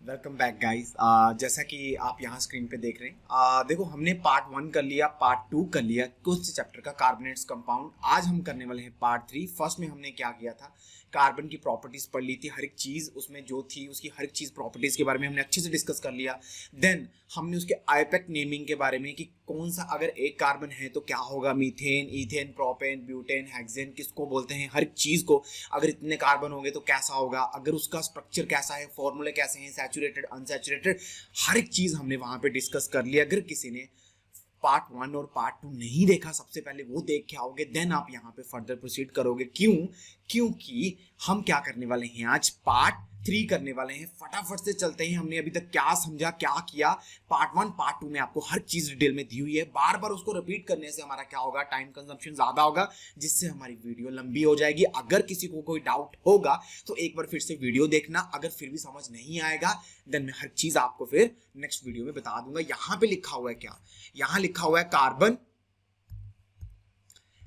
Welcome back guys. जैसा कि आप यहाँ स्क्रीन पे देख रहे हैं, देखो हमने पार्ट 1 कर लिया, पार्ट 2 कर लिया कुछ चैप्टर का कार्बोनेट्स कंपाउंड। आज हम करने वाले हैं पार्ट 3। फर्स्ट में हमने क्या किया था, कार्बन की प्रॉपर्टीज पढ़ ली थी, हर एक चीज़ उसमें जो थी उसकी हर एक चीज़ प्रॉपर्टीज के बारे में हमने अच्छे से डिस्कस कर लिया। देन हमने उसके आईपेक नेमिंग के बारे में कि कौन सा अगर एक कार्बन है तो क्या होगा, methane, ethane, propane, butane, hexane किसको बोलते हैं, हर एक चीज़ को अगर इतने कार्बन होंगे तो कैसा होगा, अगर उसका स्ट्रक्चर कैसा है, फॉर्मूले कैसे हैं, सैचुरेटेड, अनसैचुरेटेड, हर एक चीज़ हमने वहां पे डिस्कस कर लिया। अगर किसी ने पार्ट 1 और पार्ट 2 नहीं देखा, सबसे पहले वो देख के आओगे, देन आप यहाँ पे फर्दर प्रोसीड करोगे। क्योंकि हम क्या करने वाले हैं, आज पार्ट 3 करने वाले हैं। फटाफट से चलते हैं, हमने अभी तक क्या समझा, क्या किया। पार्ट 1 पार्ट 2 में आपको हर चीज डिटेल में दी हुई है। बार बार उसको रिपीट करने से हमारा क्या होगा, टाइम कंजम्पशन ज्यादा होगा, जिससे हमारी वीडियो लंबी हो जाएगी। अगर किसी को कोई डाउट होगा तो एक बार फिर से वीडियो देखना, अगर फिर भी समझ नहीं आएगा देन मैं हर चीज आपको फिर नेक्स्ट वीडियो में बता दूंगा। यहाँ पे लिखा हुआ है क्या, यहाँ लिखा हुआ है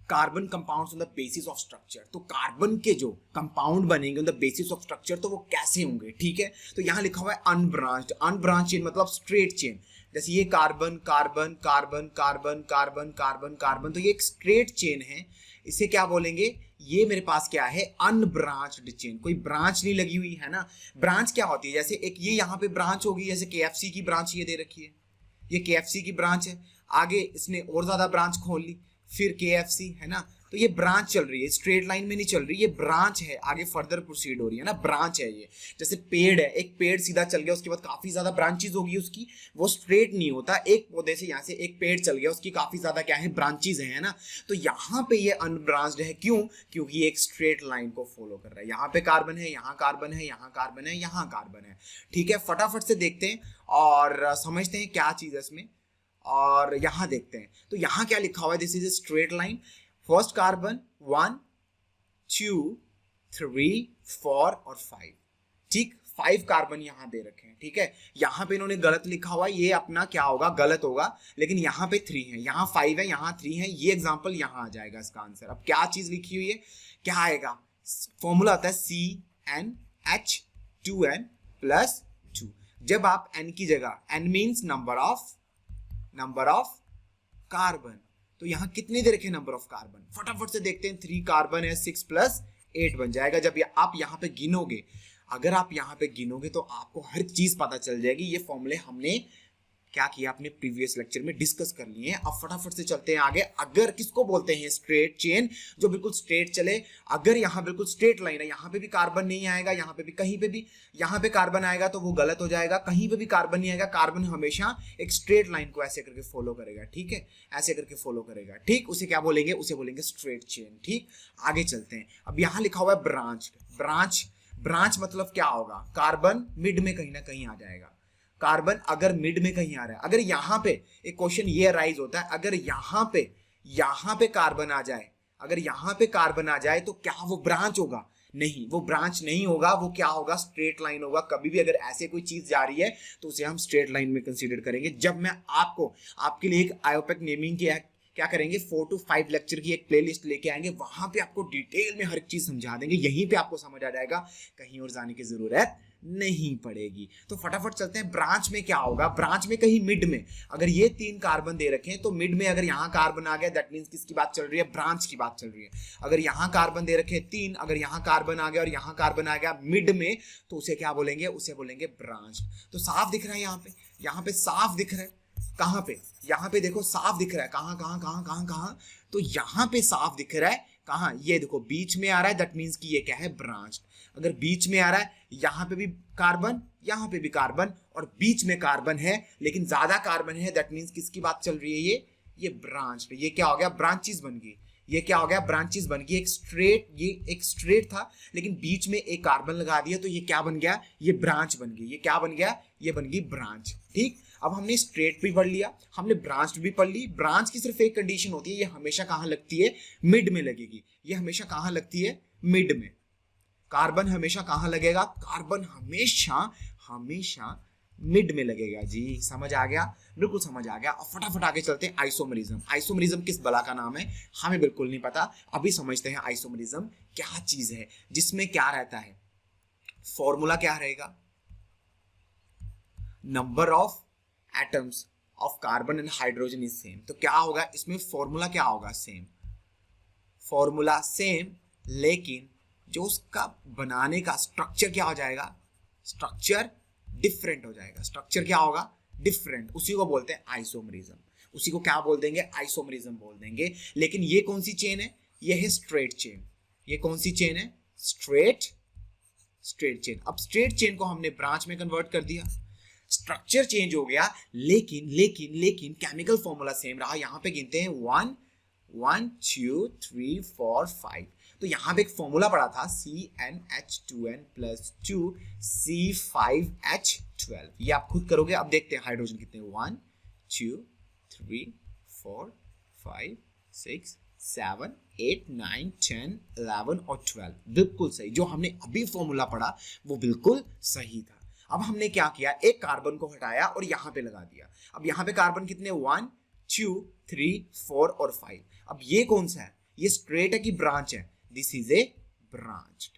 carbon compounds on the basis of structure. तो कार्बन के जो कंपाउंड बनेंगे on the basis of structure, तो वो कैसे होंगे, ठीक है। तो यहाँ लिखा हुआ है अनब्रांच्ड। अनब्रांच चेन मतलब स्ट्रेट चेन। जैसे ये carbon carbon carbon carbon carbon carbon carbon, तो ये एक स्ट्रेट चेन है। इसे क्या बोलेंगे, ये मेरे पास क्या है, अनब्रांच्ड चेन। कोई ब्रांच नहीं लगी हुई है ना। ब्रांच क्या होती है, जैसे एक ये यहाँ पे ब्रांच होगी, जैसे केएफसी की ब्रांच ये दे रखी है, ये केएफसी की ब्रांच है। आगे इसने और ज्यादा ब्रांच खोल ली, फिर केएफसी है ना। तो ये ब्रांच चल रही है, स्ट्रेट लाइन में नहीं चल रही, ये ब्रांच है, आगे फर्दर प्रोसीड हो रही है ना, ब्रांच है ये। जैसे पेड़ है, एक पेड़ सीधा चल गया, उसके बाद काफी ज्यादा ब्रांचेस होगी उसकी, वो स्ट्रेट नहीं होता। एक पौधे से यहाँ से एक पेड़ चल गया, उसकी काफी ज्यादा क्या है, ब्रांचेस है ना। तो यहाँ पे ये अनब्रांच्ड है, क्यों, क्योंकि ये एक स्ट्रेट लाइन को फॉलो कर रहा है। यहाँ पे कार्बन है, यहाँ कार्बन है, यहाँ कार्बन है, यहाँ कार्बन है, ठीक है। फटाफट से देखते हैं और समझते हैं क्या चीज है इसमें। और यहां देखते हैं, तो यहां क्या लिखा हुआ है, this is a straight line. First carbon 1 2 3 4 और 5, ठीक। 5 कार्बन यहां दे रखे हैं, ठीक है। यहां पे इन्होंने गलत लिखा हुआ है, ये अपना क्या होगा, गलत होगा। लेकिन यहां पे 3 है, यहां 5 है, यहां 3 है, ये एग्जांपल यहां आ जाएगा इसका आंसर। अब क्या चीज लिखी हुई है, क्या आएगा, फॉर्मूला आता है CnH2n + 2। जब आप n की जगह, n means number of carbon, तो यहां कितने दे रखे नंबर ऑफ कार्बन, फटाफट से देखते हैं। 3 कार्बन है, 6 + 8 बन जाएगा। जब आप यहां पे गिनोगे, अगर आप यहां पे गिनोगे तो आपको हर चीज पता चल जाएगी। ये फॉर्मूले हमने क्या किया, अपने प्रीवियस लेक्चर में डिस्कस कर लिए हैं। अब फटाफट से चलते हैं आगे। अगर किसको बोलते हैं, स्ट्रेट चेन, जो बिल्कुल स्ट्रेट चले। अगर यहाँ बिल्कुल स्ट्रेट लाइन है, यहाँ पे भी कार्बन नहीं आएगा, यहाँ पे भी, कहीं पे भी यहाँ पे कार्बन आएगा तो वो गलत हो जाएगा। कहीं पे भी कार्बन नहीं आएगा, कार्बन हमेशा एक स्ट्रेट लाइन को ऐसे करके फॉलो करेगा, ठीक है, ऐसे करके फॉलो करेगा, ठीक। उसे क्या बोलेंगे, उसे बोलेंगे स्ट्रेट चेन, ठीक। आगे चलते हैं। अब यहाँ लिखा हुआ है ब्रांच। ब्रांच मतलब क्या होगा, कार्बन मिड में कहीं ना कहीं आ जाएगा। कार्बन अगर मिड में कहीं आ रहा है, अगर यहां पे एक क्वेश्चन ये राइज होता है, अगर यहां पे कार्बन आ जाए, अगर यहां पे कार्बन आ जाए तो क्या वो ब्रांच होगा, नहीं, वो ब्रांच नहीं होगा। वो क्या होगा, स्ट्रेट लाइन होगा। कभी भी अगर ऐसे कोई चीज जा रही है तो उसे हम स्ट्रेट लाइन में कंसीडर करेंगे। जब मैं आपके लिए एक आयोपेक नेमिंग की क्या करेंगे, 4 to 5 लेक्चर की एक प्लेलिस्ट लेके आएंगे, वहां पे आपको डिटेल में हर चीज समझा देंगे। यहीं पे आपको समझ आ जाएगा, कहीं और जाने की जरूरत नहीं पड़ेगी। तो फटाफट चलते हैं। ब्रांच में क्या होगा, ब्रांच में कहीं मिड में, अगर ये 3 कार्बन दे रखे हैं तो मिड में अगर यहाँ कार्बन आ गया, दैट मींस किसकी बात चल रही है, ब्रांच की बात चल रही है। अगर यहाँ कार्बन दे रखे हैं 3, अगर यहाँ कार्बन आ गया और यहाँ कार्बन आ गया मिड में, तो उसे क्या बोलेंगे, उसे बोलेंगे ब्रांच। तो साफ दिख रहा है, यहाँ पे साफ दिख रहा है। कहां पे, यहाँ पे देखो साफ दिख रहा है, कहां, तो यहाँ पे साफ दिख रहा है। कहां, ये देखो बीच में आ रहा है, दैट मींस कि ये क्या है, ब्रांच। अगर बीच में आ रहा है, यहाँ पे भी कार्बन, यहाँ पे भी कार्बन, और बीच में कार्बन है लेकिन ज्यादा कार्बन है, दैट मींस किसकी बात चल रही है, ये ब्रांच। ये क्या हो गया, ब्रांचेस बन गई। ये क्या हो गया, ब्रांचेस बन गई। ये एक स्ट्रेट था लेकिन बीच में एक कार्बन लगा दिया, तो ये क्या बन गया, ये ब्रांच बन गई। ये क्या बन गया, ये बन गई ब्रांच, ठीक। अब हमने स्ट्रेट भी पढ़ लिया, हमने ब्रांच भी पढ़ ली। ब्रांच की सिर्फ एक कंडीशन होती है, ये हमेशा कहां लगती है, मिड में लगेगी। ये हमेशा कहां लगती है, मिड में। कार्बन हमेशा कहां लगेगा, कार्बन हमेशा मिड में लगेगा। जी समझ आ गया, बिल्कुल समझ आ गया। अब फटाफट आगे चलते हैं। आइसोमरिज्म। आइसोमरिज्म किस बला का नाम है, हमें बिल्कुल नहीं पता। अभी समझते हैं आइसोमरिज्म क्या चीज है, जिसमें क्या रहता है, फॉर्मूला क्या रहेगा, number of atoms of carbon and hydrogen is same, तो क्या होगा इसमें फॉर्मूला क्या होगा, सेम, फॉर्मूला सेम, लेकिन जो उसका बनाने का स्ट्रक्चर क्या हो जाएगा, स्ट्रक्चर डिफरेंट हो जाएगा, स्ट्रक्चर क्या होगा, डिफरेंट, उसी को बोलते हैं आइसोमरिज्म, उसी को क्या बोल देंगे, आइसोमरिज्म बोल देंगे। लेकिन ये कौन सी चेन है, ये है स्ट्रेट चेन, ये कौन सी चेन है, स्ट्रेट चेन। अब स्ट्रेट चेन को हमने ब्रांच में कन्वर्ट कर दिया, स्ट्रक्चर चेंज हो गया, लेकिन केमिकल फॉर्मूला सेम रहा। यहां पे गिनते हैं 1 1 2 3 4 5, तो यहां पे एक फॉर्मूला पड़ा था CnH2n+2 C5H12, ये आप खुद करोगे। अब देखते हैं हाइड्रोजन कितने, 1 2 3 4 5 6 7 8 9 10 11 और 12, बिल्कुल सही, जो हमने अभी फॉर्मूला पढ़ा वो बिल्कुल सही था। अब हमने क्या किया, एक कार्बन को हटाया और यहां पे लगा दिया। अब यहां पे कार्बन कितने, 1 2 3 4 और 5। अब ये कौन सा है, ये स्ट्रेट है कि ब्रांच है, दिस इज ए ब्रांच।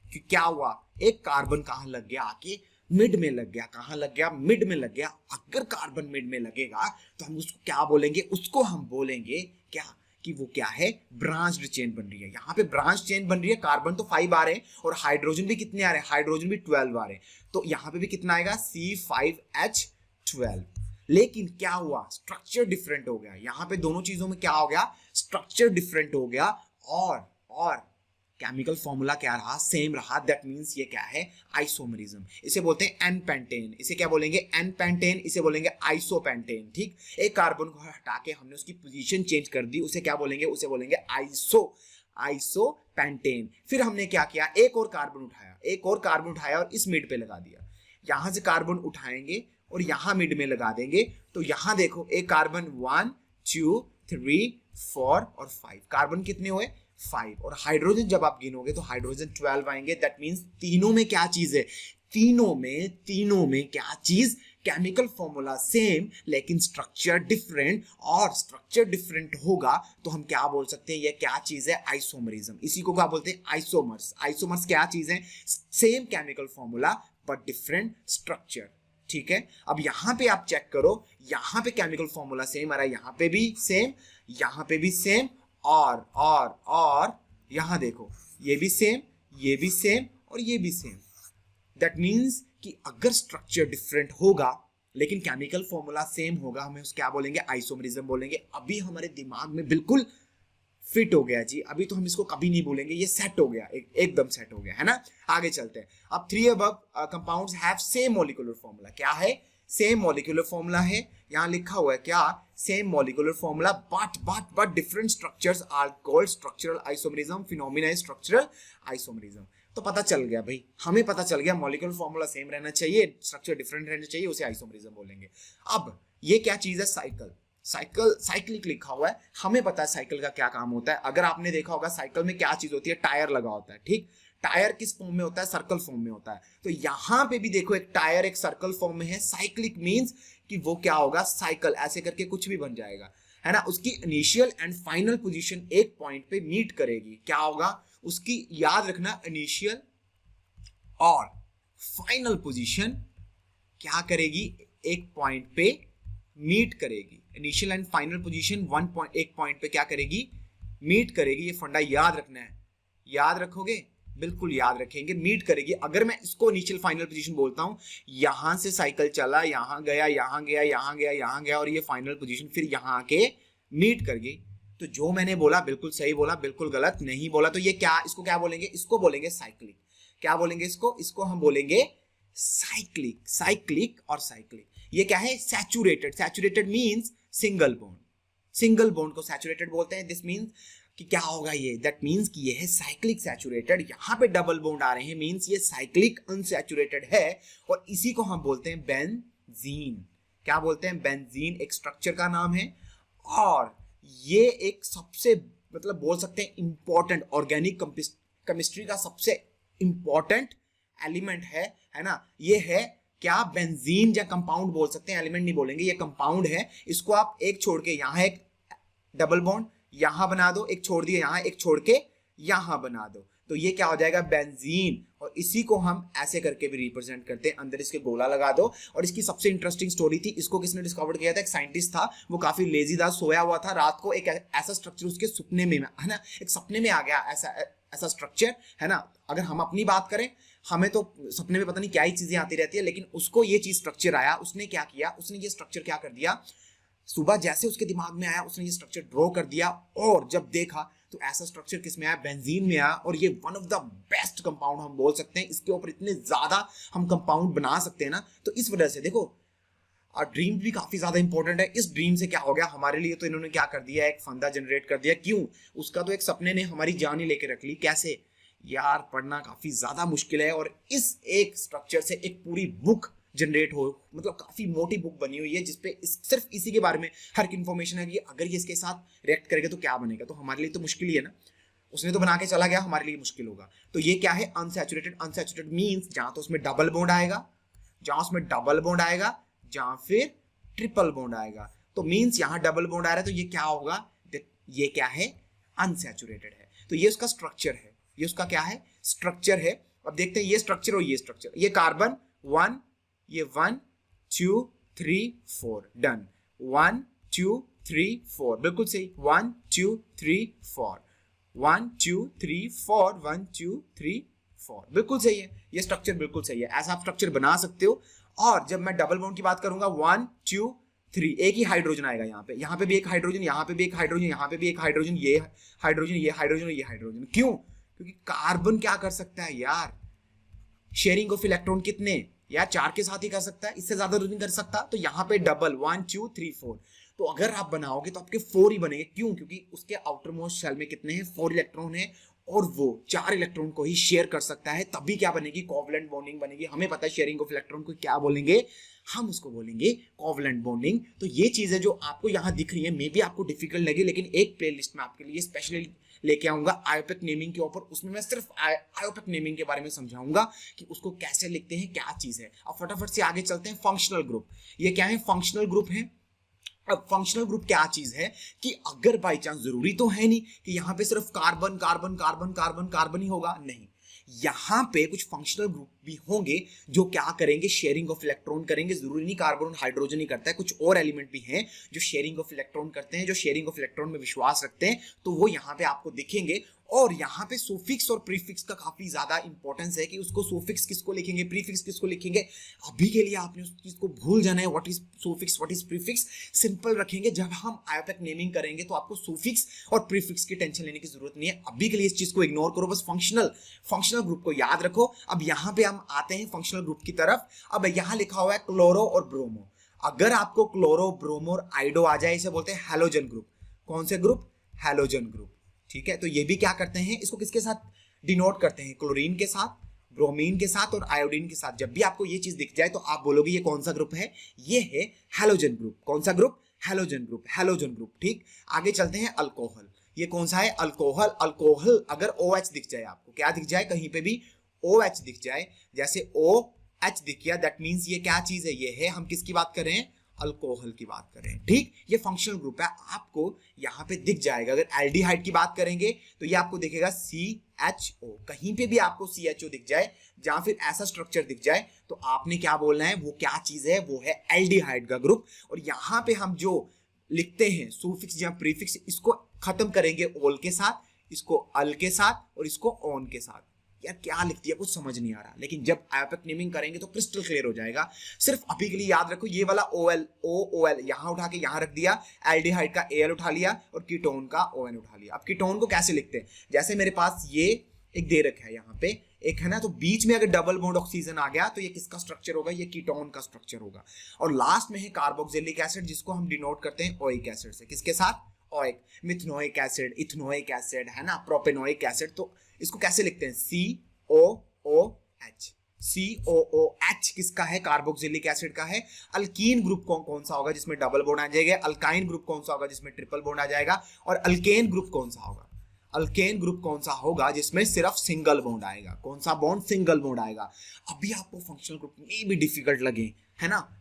कि क्या हुआ, एक कार्बन कहां लग गया, आके मिड में लग गया, कहां लग गया, मिड में लग गया। अगर कार्बन मिड में लगेगा तो हम उसको क्या बोलेंगे, उसको हम बोलेंगे क्या, कि वो क्या है, ब्रांच्ड चेन बन रही है। यहाँ पे ब्रांच चेन बन रही है, कार्बन तो 5 आ रहे हैं और हाइड्रोजन भी कितने आ रहे हैं, हाइड्रोजन भी 12 आ रहे हैं, तो यहाँ पे भी कितना आएगा, C5H12। लेकिन क्या हुआ, स्ट्रक्चर डिफरेंट हो गया। यहाँ पे दोनों चीजों में क्या हो गया, स्ट्रक्चर डिफरेंट हो गया और केमिकल फॉर्मूला क्या रहा, सेम रहा। दैट मींस ये क्या है, आइसोमरिज्म। इसे बोलते हैं एन पेंटेन, इसे क्या बोलेंगे, एन पेंटेन, इसे बोलेंगे आइसोपेंटेन। ठीक, एक कार्बन को हटा के हमने उसकी पोजीशन चेंज कर दी, उसे क्या बोलेंगे, उसे बोलेंगे आइसोपेंटेन। फिर हमने क्या किया, एक और कार्बन उठाया और इस मिड पे लगा दिया। यहां से कार्बन उठाएंगे और यहां मिड में लगा देंगे, तो यहां देखो एक कार्बन 1 2 3 4 और 5, कार्बन कितने हुए, 5। और हाइड्रोजन जब आप गिनोगे तो हाइड्रोजन 12 आएंगे। दैट मींस तीनों में क्या चीज है, तीनों में क्या चीज, केमिकल फॉर्मूला सेम लेकिन स्ट्रक्चर डिफरेंट, और स्ट्रक्चर डिफरेंट होगा तो हम क्या बोल सकते हैं, ये क्या चीज है, आइसोमरिज्म। इसी को क्या बोलते हैं, आइसोमर्स। आइसोमर्स क्या चीज है, same chemical formula but different structure. ठीक है, अब यहां पे आप चेक करो, यहां पे केमिकल फॉर्मूला सेम आ रहा है, यहां पे भी सेम, यहां पे भी सेम, और यहां देखो ये भी सेम, ये भी सेम और ये भी सेम। दैट मींस कि अगर स्ट्रक्चर डिफरेंट होगा लेकिन केमिकल फॉर्मूला सेम होगा, हमें उस क्या बोलेंगे, आइसोमरिज्म बोलेंगे। अभी हमारे दिमाग में बिल्कुल फिट हो गया जी, अभी तो हम इसको कभी नहीं भूलेंगे, ये सेट हो गया, एकदम सेट हो गया है ना। आगे चलते हैं। अब 3 above compounds have same molecular formula, क्या है, सेम मॉलिक्यूलर फॉर्मूला है। यहां लिखा हुआ है क्या, same molecular formula but different structures are called structural isomerism. Phenomena is structural isomerism. तो पता चल गया भाई, हमें पता चल गया मॉलिक्यूलर फॉर्मूला सेम रहना चाहिए, स्ट्रक्चर डिफरेंट रहना चाहिए, उसे आइसोमरिज्म बोलेंगे। अब ये क्या चीज है, साइक्लिक लिखा हुआ है, हमें पता है साइकिल का क्या काम होता है। अगर आपने देखा होगा साइकिल में क्या चीज होती है, टायर लगा होता है। ठीक, टायर किस फॉर्म में होता है, सर्कल फॉर्म में होता है। तो यहां पे भी देखो एक टायर एक सर्कल फॉर्म में है। साइक्लिक मींस कि वो क्या होगा, साइकिल, ऐसे करके कुछ भी बन जाएगा, है ना। उसकी इनिशियल एंड फाइनल पोजीशन एक पॉइंट पे मीट करेगी। क्या होगा उसकी, याद रखना, इनिशियल और फाइनल पोजीशन क्या करेगी, एक पॉइंट पे मीट करेगी। इनिशियल एंड फाइनल पोजीशन एक पॉइंट पे क्या करेगी, मीट करेगी। ये फंडा याद रखना है, याद रखोगे, बिल्कुल याद रखेंगे, मीट करेगी। अगर मैं इसको इनिशियल फाइनल पोजीशन बोलता हूं, यहां से साइकिल चला, यहां गया, यहां गया, यहां गया, यहां गया, और ये फाइनल पोजीशन फिर यहां आके मीट कर गई। तो जो मैंने बोला बिल्कुल सही बोला, बिल्कुल गलत नहीं बोला। तो ये क्या, इसको क्या बोलेंगे, इसको बोलेंगे साइक्लिक। क्या बोलेंगे इसको हम बोलेंगे साइक्लिक और साइक्लिक। ये क्या है, सैचुरेटेड मींस सिंगल बॉन्ड को सैचुरेटेड बोलते हैं। दिस मींस कि क्या होगा ये, दैट मींस कि ये है साइक्लिक सैचुरेटेड। यहां पे डबल बॉन्ड आ रहे हैं, मींस ये साइक्लिक अनसैचुरेटेड है, और इसी को हम बोलते हैं बेंजीन। क्या बोलते हैं, बेंजीन एक स्ट्रक्चर का नाम है, और ये एक सबसे मतलब बोल सकते हैं इंपॉर्टेंट ऑर्गेनिक केमिस्ट्री का सबसे इंपॉर्टेंट एलिमेंट है ना। ये है क्या, बेंजीन, या कंपाउंड बोल सकते हैं, एलिमेंट नहीं बोलेंगे, ये कंपाउंड है। इसको आप एक छोड़ के यहां एक डबल बॉन्ड यहां बना दो, एक छोड़ दिए यहां, एक छोड़ के यहां बना दो। तो ये क्या हो जाएगा, बेंजीन। और इसी को हम ऐसे करके भी रिप्रेजेंट करते हैं, अंदर इसके गोला लगा दो। और इसकी सबसे इंटरेस्टिंग स्टोरी थी, इसको किसने डिस्कवर किया था, एक साइंटिस्ट था, वो काफी लेजी था, सोया हुआ था, रात को एक ऐसा स्ट्रक्चर उसके सपने में, है ना, एक सपने में आ गया ऐसा स्ट्रक्चर, है ना। अगर हम अपनी बात करें, हमें तो सपने में पता नहीं क्या ही चीजें आती रहती है, लेकिन उसको ये चीज स्ट्रक्चर आया, उसने क्या किया, उसने ये स्ट्रक्चर क्या कर दिया, सुबह जैसे उसके दिमाग में आया उसने ये स्ट्रक्चर ड्रॉ कर दिया। और जब देखा तो ऐसा स्ट्रक्चर किस में आया, बेंजीन में आया। और ये one of the best compound हम बोल सकते हैं, इसके ऊपर इतने ज्यादा हम कंपाउंड बना सकते हैं ना। तो इस वजह से देखो, और ड्रीम भी काफी ज्यादा इंपॉर्टेंट है। इस ड्रीम से क्या हो गया हमारे लिए, तो इन्होंने क्या कर दिया, एक फंदा जनरेट कर दिया। क्यों, उसका तो एक सपने ने हमारी जान ही लेके रख ली। कैसे यार, पढ़ना काफी ज्यादा मुश्किल है, और इस एक स्ट्रक्चर से एक पूरी बुक जनरेट हो, मतलब काफी मोटी बुक बनी हुई है, जिसपे सिर्फ इसी के बारे में हर एक इंफॉर्मेशन है कि अगर ये इसके साथ रिएक्ट करेगा तो क्या बनेगा। तो हमारे लिए तो मुश्किल ही है ना, उसने तो बना के चला गया, हमारे लिए मुश्किल होगा। तो ये क्या है, अनसैचुरेटेड। अनसैचुरेटेड मींस जहां तो उसमें डबल बॉन्ड आएगा, जहां उसमें डबल बॉन्ड आएगा, जहां फिर ट्रिपल बॉन्ड आएगा। तो मींस यहां डबल बॉन्ड आ रहा है, तो ये क्या होगा, ये क्या है, अनसैचुरेटेड है। तो ये उसका स्ट्रक्चर है, ये उसका क्या है, स्ट्रक्चर है। अब देखते हैं ये स्ट्रक्चर और ये स्ट्रक्चर। ये कार्बन 1, ये 1 2 3 4 डन, 1 2 3 4 बिल्कुल सही, 1 2 3 4 1 2 3 4 1 2 3 4 बिल्कुल सही है, ये स्ट्रक्चर बिल्कुल सही है। ऐसा आप स्ट्रक्चर बना सकते हो। और जब मैं डबल बॉन्ड की बात करूंगा, 1 2 3 एक ही हाइड्रोजन आएगा, यहाँ पे भी एक हाइड्रोजन, यहाँ पे भी एक हाइड्रोजन, यहाँ पे भी एक हाइड्रोजन, ये हाइड्रोजन, ये हाइड्रोजन, ये हाइड्रोजन। क्यों, क्योंकि कार्बन क्या कर सकता है यार, शेयरिंग ऑफ इलेक्ट्रॉन कितने यार, 4 के साथ ही कर सकता है, इससे ज्यादा तो नहीं कर सकता। तो यहाँ पे डबल 1 2 3 4, तो अगर आप बनाओगे तो आपके 4 ही बनेंगे। क्यों, क्योंकि उसके आउटर मोस्ट शेल में कितने हैं, 4 इलेक्ट्रॉन है, और वो 4 इलेक्ट्रॉन को ही शेयर कर सकता है। तभी क्या बनेगी, कोवलेंट बॉन्डिंग बनेगी। हमें पता है शेयरिंग ऑफ इलेक्ट्रॉन को क्या बोलेंगे, हम उसको बोलेंगे कोवलेंट बॉन्डिंग। तो ये चीजें जो आपको यहाँ दिख रही है, मे बी आपको डिफिकल्ट लगे, लेकिन एक प्लेलिस्ट में आपके लिए स्पेशली लेके आऊंगा आयोपेक नेमिंग के ऊपर। उसमें मैं सिर्फ आयोपेक नेमिंग के बारे में समझाऊंगा कि उसको कैसे लिखते हैं, क्या चीज है। अब फटाफट से आगे चलते हैं। फंक्शनल ग्रुप, ये क्या है, फंक्शनल ग्रुप है। अब फंक्शनल ग्रुप क्या चीज है कि अगर बाई चांस, जरूरी तो है नहीं कि यहाँ पे सिर्फ carbon carbon carbon carbon carbon ही होगा, नहीं, यहाँ पे कुछ फंक्शनल ग्रुप भी होंगे जो क्या करेंगे, शेयरिंग ऑफ इलेक्ट्रॉन करेंगे। जरूरी नहीं कार्बन और हाइड्रोजन ही करता है, कुछ और एलिमेंट भी हैं जो शेयरिंग ऑफ इलेक्ट्रॉन करते हैं, जो शेयरिंग ऑफ इलेक्ट्रॉन में विश्वास रखते हैं। तो वो यहाँ पे आपको दिखेंगे। और यहाँ पे सुफिक्स और प्रीफिक्स का काफी ज्यादा इंपॉर्टेंस है कि उसको सुफिक्स किसको लिखेंगे, प्रीफिक्स किसको लिखेंगे। अभी के लिए आपने उस चीज को भूल जाना है, what is suffix, what is prefix, simple रखेंगे। जब हम आयोपेक नेमिंग करेंगे तो आपको सुफिक्स और प्रीफिक्स की टेंशन लेने की जरूरत नहीं है। अभी के लिए इस चीज को इग्नोर करो, बस फंक्शनल ग्रुप को याद रखो। अब यहाँ पे हम आते हैं फंक्शनल ग्रुप की तरफ। अब यहाँ लिखा हुआ है क्लोरो और ब्रोमो। अगर आपको क्लोरो, ब्रोमो और आइडो आ जाए, इसे बोलते हैं हैलोजन ग्रुप। कौन से ग्रुप, हैलोजन ग्रुप, ठीक है। तो ये भी क्या करते हैं, इसको किसके साथ डिनोट करते हैं, क्लोरीन के साथ, ब्रोमीन के साथ और आयोडीन के साथ। जब भी आपको ये चीज दिख जाए तो आप बोलोगे ये कौन सा ग्रुप है, ये है हैलोजन ग्रुप। कौन सा group, halogen group, halogen group, ठीक। आगे चलते हैं अल्कोहल। ये कौन सा है, अल्कोहल। अल्कोहल अगर OH दिख जाए, आपको क्या दिख जाए, कहीं पे भी OH दिख जाए, जैसे OH दिख गया, दैट मींस ये क्या चीज है, ये है, हम किसकी बात कर रहे हैं, अल्कोहल की बात करें, ठीक। ये फंक्शनल ग्रुप है, आपको यहाँ पे दिख जाएगा। अगर एल्डिहाइड की बात करेंगे तो ये आपको दिखेगा CHO। कहीं पे भी आपको CHO दिख जाए, जहां फिर ऐसा स्ट्रक्चर दिख जाए, तो आपने क्या बोलना है, वो क्या चीज है, वो है एल्डिहाइड का ग्रुप। और यहाँ पे हम जो लिखते हैं सुफिक्स या प्रीफिक्स, इसको खत्म करेंगे ओल के साथ, इसको अल के साथ और इसको ऑन के साथ। यार क्या लिख दिया, कुछ समझ नहीं आ रहा, लेकिन जब आयोपेक नेमिंग करेंगे तो क्रिस्टल क्लियर हो जाएगा। सिर्फ अभी के लिए याद रखो, ये वाला OL यहां उठा के यहां रख दिया, एल्डिहाइड का Al उठा लिया और कीटोन का ON उठा लिया। अब कीटोन को कैसे लिखते हैं, जैसे मेरे पास ये एक दे रखा है, यहाँ पे एक है ना, तो बीच में अगर डबल बॉन्ड ऑक्सीजन आ गया तो ये किसका स्ट्रक्चर होगा, ये कीटोन का स्ट्रक्चर होगा। और लास्ट में है कार्बोक्सिलिक एसिड, जिसको हम डिनोट करते हैं ओइक एसिड से। किसके साथ, ओइक, मिथनोइक एसिड, इथनोइक एसिड, है ना, प्रोपेनोइक एसिड। तो इसको कैसे लिखते हैं, COOH। COOH किसका है, कार्बोक्सिलिक एसिड का है। अल्कीन ग्रुप कौन सा होगा, जिसमें डबल बॉन्ड आ जाएगा। अल्काइन ग्रुप कौन सा होगा, जिसमें ट्रिपल बॉन्ड आ जाएगा। और अल्केन ग्रुप कौन सा होगा, अल्केन ग्रुप कौन सा होगा, जिसमें सिर्फ सिंगल बॉन्ड आएगा। कौन सा बॉन्ड, सिंगल बॉन्ड आएगा। अभी आपको फंक्शनल ग्रुप में भी डिफिकल्ट लगे, है ना,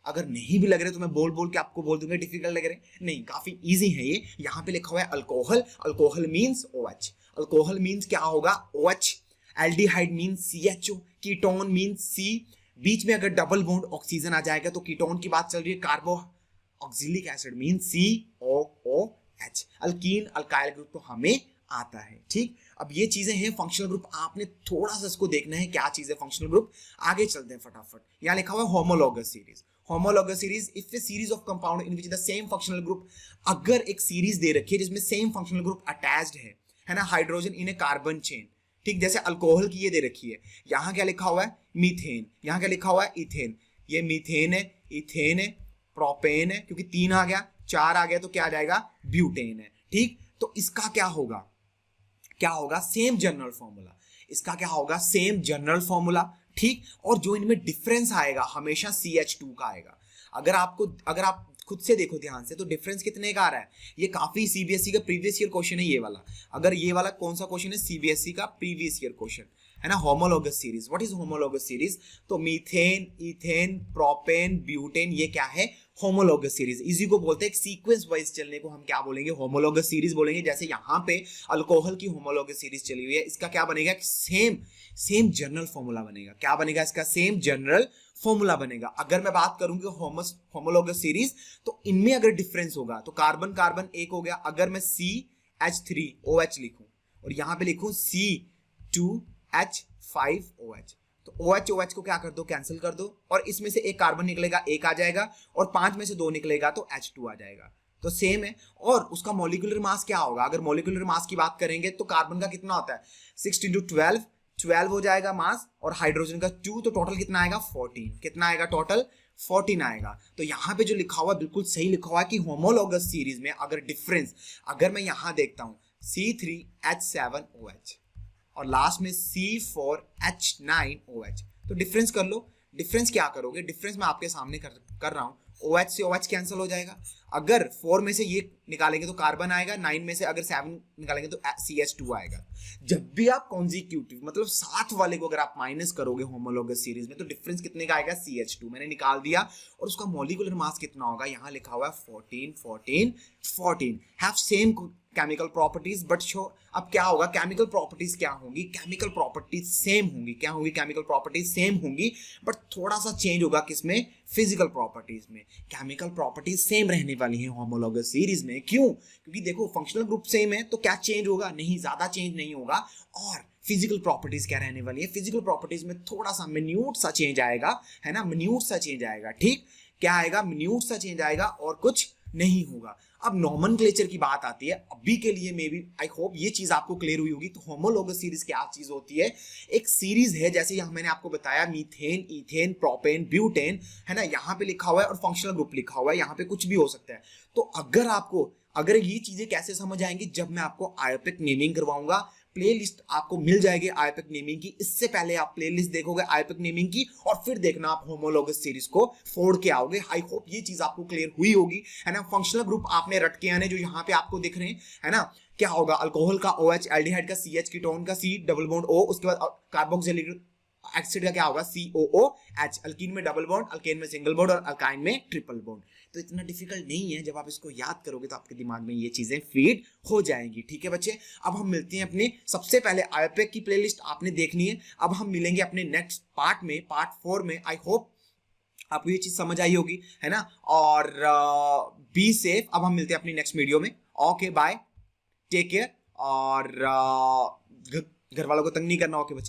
अगर नहीं भी लग रहे तो मैं बोल के आपको बोल दूंगा डिफिकल्ट लग रहे, नहीं, काफी इजी है ये। यहाँ पे लिखा हुआ है alcohol, alcohol means OH। Alcohol means क्या होगा OH, aldehyde means CHO, ketone means C, बीच में अगर डबल बॉन्ड ऑक्सीजन आ जाएगा तो कीटोन की बात चल रही है, carboxylic acid means COOH, alkene alkyl group तो हमें आता है। ठीक, अब ये चीजें हैं फंक्शनल ग्रुप, आपने थोड़ा सा इसको देखना है क्या चीज है फंक्शनल ग्रुप। आगे चलते हैं फटाफट। यहाँ लिखा हुआ है homologous series. Homologous series if A series of compound in which the same functional group, अगर एक सीरीज दे रखी है जिसमें सेम फंक्शनल ग्रुप अटैच्ड है ना, hydrogen in A carbon chain. ठीक, जैसे अल्कोहल की ये दे रखी है, यहाँ क्या लिखा हुआ है मीथेन, यहाँ क्या लिखा हुआ है इथेन, ये मीथेन है, इथेन है, प्रोपेन है, क्योंकि 3 आ गया, 4 आ गया तो क्या आ जाएगा ब्यूटेन है। ठीक, तो इसका क्या होगा, क्या होगा सेम जनरल फॉर्मूला, इसका क्या होगा सेम जनरल फॉर्मूला। ठीक, और जो इनमें डिफरेंस आएगा हमेशा CH2 का आएगा। अगर आप खुद से देखो ध्यान से तो डिफरेंस कितने का आ रहा है, ये काफी CBSE का प्रीवियस ईयर क्वेश्चन है ये वाला। अगर ये वाला कौन सा क्वेश्चन है, CBSE का प्रीवियस ईयर क्वेश्चन है ना, homologous series. What is homologous series, तो मीथेन, इथेन, प्रोपेन, ब्यूटेन, ये क्या है होमोलॉगस सीरीज। इसी को बोलते हैं सीक्वेंस वाइज चलने को हम क्या बोलेंगे, होमोलॉगस सीरीज बोलेंगे। जैसे यहाँ पे अल्कोहल की होमोलॉगस सीरीज चली हुई है, इसका क्या बनेगा, सेम जनरल फॉर्मूला बनेगा। क्या बनेगा इसका, सेम जनरल फॉर्मूला बनेगा। अगर मैं बात करूंगी होमोलॉगस सीरीज तो इनमें अगर डिफरेंस होगा तो कार्बन कार्बन एक हो गया। अगर मैं CH3OH लिखूं और यहां पे लिखूं C2H5OH तो OH को क्या कर दो, कैंसिल कर दो, और इसमें से एक कार्बन निकलेगा, एक आ जाएगा, और 5 में से 2 निकलेगा तो H2 आ जाएगा। तो सेम है। और उसका मॉलिक्यूलर मास क्या होगा, अगर मॉलिक्यूलर मास की बात करेंगे तो कार्बन का कितना होता है 6 × 12 हो जाएगा मास, और हाइड्रोजन का 2, तो टोटल कितना आएगा 14। कितना आएगा टोटल 14 आएगा। तो यहाँ पे जो लिखा हुआ बिल्कुल सही लिखा हुआ है कि होमोलॉगस सीरीज में अगर डिफरेंस, अगर मैं यहाँ देखता हूँ C3H7OH और लास्ट में C4H9OH, तो डिफरेंस कर लो। डिफरेंस क्या करोगे, डिफरेंस मैं आपके सामने कर रहा हूँ। OH से OH कैंसिल हो जाएगा। अगर 4 में से ये निकालेंगे तो कार्बन आएगा, 9 में से अगर 7 निकालेंगे तो CH2 आएगा। जब भी आप कॉन्जिक्यूटिव मतलब साथ वाले को अगर आप माइनस करोगे होमोलॉगस सीरीज में तो डिफरेंस कितने का आएगा, CH2 मैंने निकाल दिया। और उसका मॉलिक्यूलर मास कितना होगा, यहाँ लिखा हुआ है 14 have same chemical properties but show. अब क्या होगा, केमिकल प्रॉपर्टीज क्या होंगी, केमिकल प्रॉपर्टीज सेम होंगी। क्या होंगी, केमिकल प्रॉपर्टीज सेम होंगी, बट थोड़ा सा चेंज होगा किसमें, फिजिकल प्रॉपर्टीज में। केमिकल प्रॉपर्टीज सेम रहने वाली हैं होमोलॉगस सीरीज में। क्यों, क्योंकि देखो फंक्शनल ग्रुप सेम है तो क्या चेंज होगा, नहीं, ज्यादा चेंज नहीं होगा। और फिजिकल प्रॉपर्टीज क्या रहने वाली है, फिजिकल प्रॉपर्टीज में थोड़ा सा मिन्यूट सा चेंज आएगा, है ना, मिन्यूट सा चेंज आएगा। ठीक, क्या आएगा, मिन्यूट सा चेंज आएगा और कुछ नहीं होगा। अब नॉमेनक्लेचर की बात आती है, अभी के लिए मे बी आई होप ये चीज आपको क्लियर हुई होगी। तो होमोलॉगस सीरीज क्या चीज होती है, एक सीरीज है, जैसे यहाँ मैंने आपको बताया मीथेन, इथेन, प्रोपेन, ब्यूटेन, है ना, यहाँ पे लिखा हुआ है और फंक्शनल ग्रुप लिखा हुआ है, यहाँ पे कुछ भी हो सकता है। तो अगर ये चीजें कैसे समझ आएंगी, जब मैं आपको आयोपिक नेमिंग करवाऊंगा, प्लेलिस्ट आपको मिल जाएगी आयोपिक नेमिंग की। इससे पहले आप प्लेलिस्ट देखोगे आयोपिक नेमिंग की और फिर देखना आप होमोलॉगस सीरीज को फोड़ के आओगे। आई होप ये चीज आपको क्लियर हुई होगी, है ना। फंक्शनल ग्रुप आपने रट के आने जो यहाँ पे आपको दिख रहे हैं, है ना, क्या होगा, अल्कोहल का OH, एल्डिहाइड का CH, कीटोन का C डबल बॉन्ड O, उसके बाद कार्बोक्सिलिक एसिड का क्या होगा COOH, अल्कीन में डबल बॉन्ड, अल्केन में सिंगल बॉन्ड और अल्काइन में ट्रिपल बॉन्ड। तो इतना डिफिकल्ट नहीं है, जब आप इसको याद करोगे तो आपके दिमाग में ये चीजें फीड हो जाएंगी। ठीक है बच्चे, अब हम मिलते हैं अपने, सबसे पहले आयोपेक की प्लेलिस्ट आपने देखनी है। अब हम मिलेंगे अपने नेक्स्ट पार्ट में, पार्ट 4 में। आई होप आपको ये चीज समझ आई होगी, है ना। और बी सेफ। अब हम मिलते हैं अपनी नेक्स्ट वीडियो में। ओके बाय, टेक केयर, और घर वालों को तंग नहीं करना। ओके बच्चे।